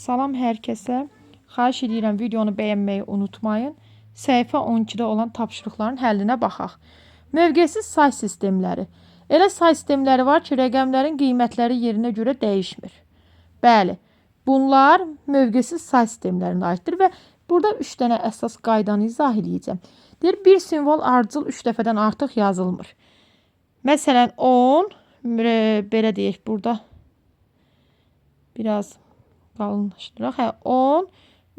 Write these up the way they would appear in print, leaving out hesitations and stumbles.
Salam hər kəsə. Xahiş edirəm videonu bəyənməyi unutmayın. Səhifə 12-də olan tapşırıqların həllinə baxaq. Mövqesiz say sistemləri. Elə say sistemləri var ki, rəqəmlərin qiymətləri yerinə görə dəyişmir. Bəli, bunlar mövqesiz say sistemlərinə aiddir və burada 3 dənə əsas qaydanı izah edəcəm. Deyir, bir simvol ardıcıl 3 dəfədən artıq yazılmır. Məsələn, 10, belə deyək burada. Biraz qalınlaşdıraq. 10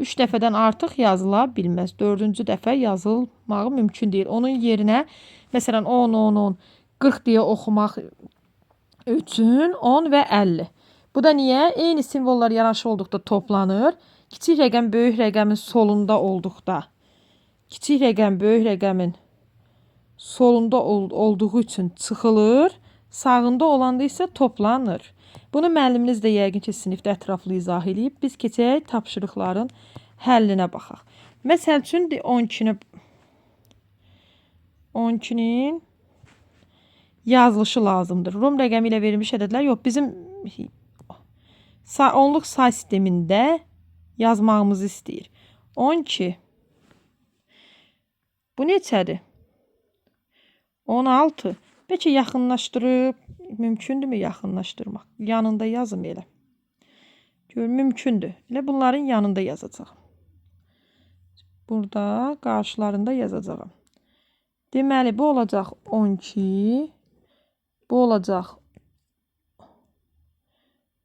3 dəfədən artıq yazıla bilməz. 4-cü dəfə yazılmağı mümkün deyil. Onun yerinə məsələn 10 10 10 40 deyə oxumaq üçün 10 və 50. Bu da niyə? Eyni simvollar yanaşı olduqda toplanır. Kiçik rəqəm böyük rəqəmin solunda olduqda, kiçik rəqəm böyük rəqəmin solunda olduğu üçün çıxılır. Sağında olanda isə toplanır. Bunu müəlliminiz də yəqin ki, sinifdə ətraflı izah edib. Biz keçək tapşırıqların həllinə baxaq. Məsəl üçün 12-nin yazılışı lazımdır. Rum rəqəmi ilə verilmiş ədədlər yox. Bizim onluq say sistemində yazmağımızı istəyir. 12. Bu neçədir? 16. Bəlkə yaxınlaşdırıb, mümkündürmü yaxınlaşdırmaq? Yanında yazım elə. Gör, mümkündür. Elə bunların yanında yazacağım. Burada qarşılarında yazacağım. Deməli, bu olacaq 12. Bu olacaq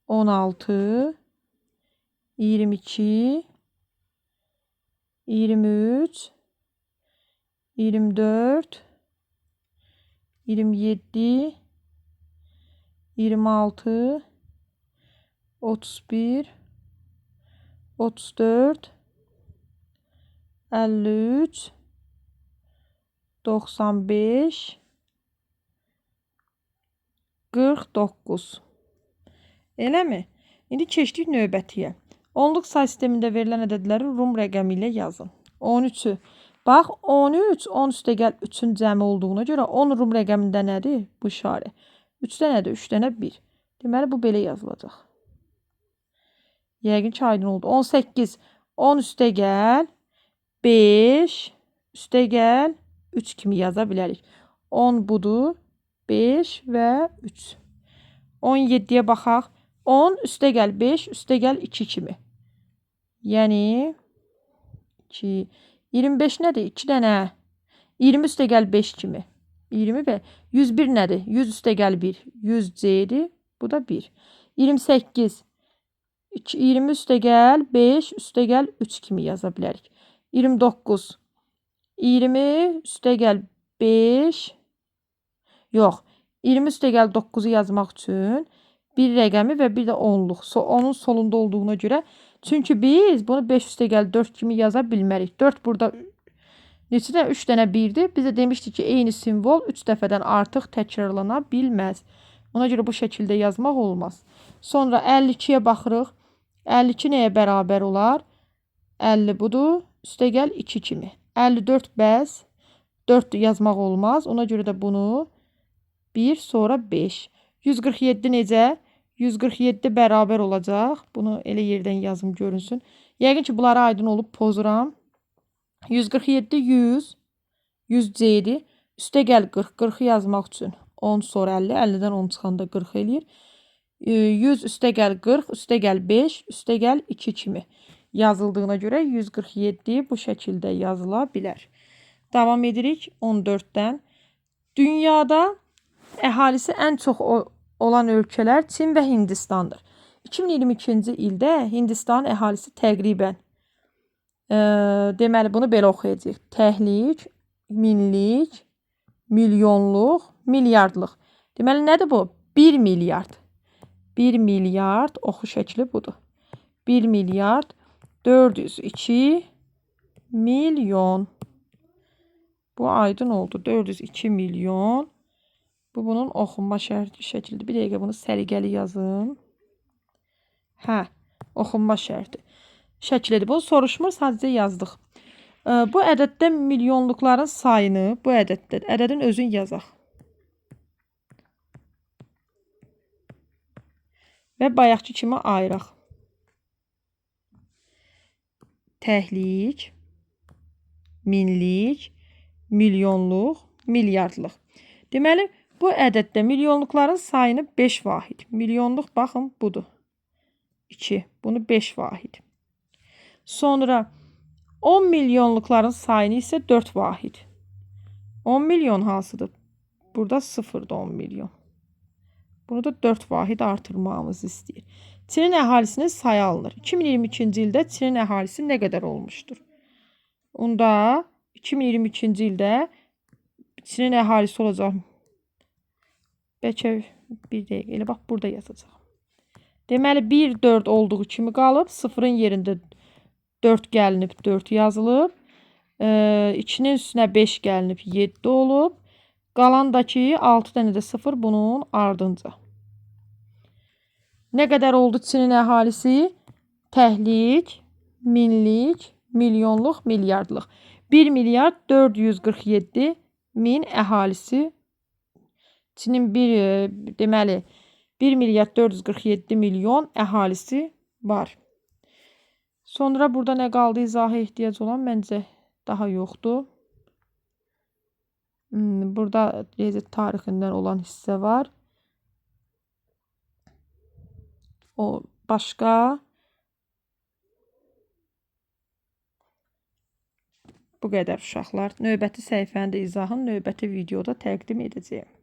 16. 22. 23. 24. 27. 26. 31. 34. 53. 95. 49. Eləmi? İndi keçdik növbətiyə. Onluq say sistemində verilən ədədləri Rum rəqəmi ilə yazın. 13-ü. Bax, 13, 10 üstə gəl 3-ün cəmi olduğuna görə 10 Rum rəqəmində nədir? Bu işarə. 3-də nədir? 3 dənə 1. Deməli, bu belə yazılacaq. Yəqin ki, aydın oldu. 18, 10 üstə gəl 5, üstə gəl 3 kimi yaza bilərik. 10 budur, 5 və 3. 17-yə baxaq. 10 üstə gəl 5, üstə gəl 2 kimi. Yəni 2. 25 nədir? 2 dənə. 20 üstə gəl 5 kimi. 20 və 101 nədir? 100 üstə gəl 1. 100 C-dir. Bu da 1. 28. 20 üstə gəl 5, üstə gəl 3 kimi yaza bilərik. 29. 20 üstə gəl 5. Yox. 20 üstə gəl 9-u yazmaq üçün bir rəqəmi və bir də onluq. Onun solunda olduğuna görə. Çünki biz bunu 5 üstə gəl 4 kimi yaza bilmərik. 4 burada neçədə? 3 dənə 1-dir. Biz də demişdik ki, eyni simvol 3 dəfədən artıq təkrarlana bilməz. Ona görə bu şəkildə yazmaq olmaz. Sonra 52-yə baxırıq. 52 nəyə bərabər olar? 50 budur. Üstə gəl 2 kimi. 54 bəs 4 yazmaq olmaz. Ona görə də bunu 1 sonra 5. 147 necə? 147 bərabər olacaq. Bunu elə yerdən yazım görünsün. Yəqin ki, bunlara aydın olub pozuram. 147 100. 100 C-dir. Üstə gəl 40. 40-ı yazmaq üçün 10 sonra 50. 50-dən 10 çıxanda 40 eləyir. 100 üstə gəl 40. Üstə gəl 5. Üstə gəl 2 kimi yazıldığına görə 147 bu şəkildə yazıla bilər. Davam edirik 14-dən. Dünyada əhalisi ən çox olan ölkələr Çin və Hindistandır. 2022-ci ildə Hindistan əhalisi təqribən deməli bunu belə oxuyacağıq. Təhlik, minlik, milyonluq, milyardlıq. Deməli nədir bu? 1 milyard. 1 milyard oxu şəkli budur. 1 milyard 402 milyon. Bu aydın oldu. 402 milyon. Bu bunun oxunma şəklidir. Bir dəqiqə bunu səliqəli yazım. Hə, oxunma şəklidir. Bunu soruşmur, sadəcə yazdıq. Bu ədəddə milyonluqların sayını, bu ədədin özünü yazaq. Və bayaqki kimi ayıraq. təhlik, minlik, milyonluq, milyardlıq. Deməli, bu ədəddə milyonluqların sayını 5 vahid. Milyonluq baxın budur. 2. Bunu 5 vahid. Sonra 10 milyonluqların sayını isə 4 vahid. 10 milyon hansıdır? Burada 0'da 10 milyon. Bunu da 4 vahid artırmamızı istəyir. Çinin əhalisinin sayı alınır. 2022-ci ildə Çinin əhalisi nə qədər olmuşdur? Onda 2022-ci ildə Çinin əhalisi olacaq. Bəlkə bir dəqiqə. Elə bax burada yazacaq. Deməli 1, 4 olduğu kimi qalıb. 0'ın yerində 4 gəlinib 4 yazılıb. 2'nin üstünə 5 gəlinib 7 olub. Qalandakı 6 dənə də 0 bunun ardınca. Nə qədər oldu Çinin əhalisi? Təhlik, minlik, milyonluq, milyardlıq. 1 milyard 447 min əhalisi. Çinin deməli 1 milyard 447 milyon əhalisi var. Sonra burada nə qaldı? İzaha ehtiyac olan məncə daha yoxdur. Burada Riyaziyyat tarixindən olan hissə var. O başqa. Bu qədər uşaqlar. Növbəti səhifənin də izahını növbəti videoda təqdim edəcəyim.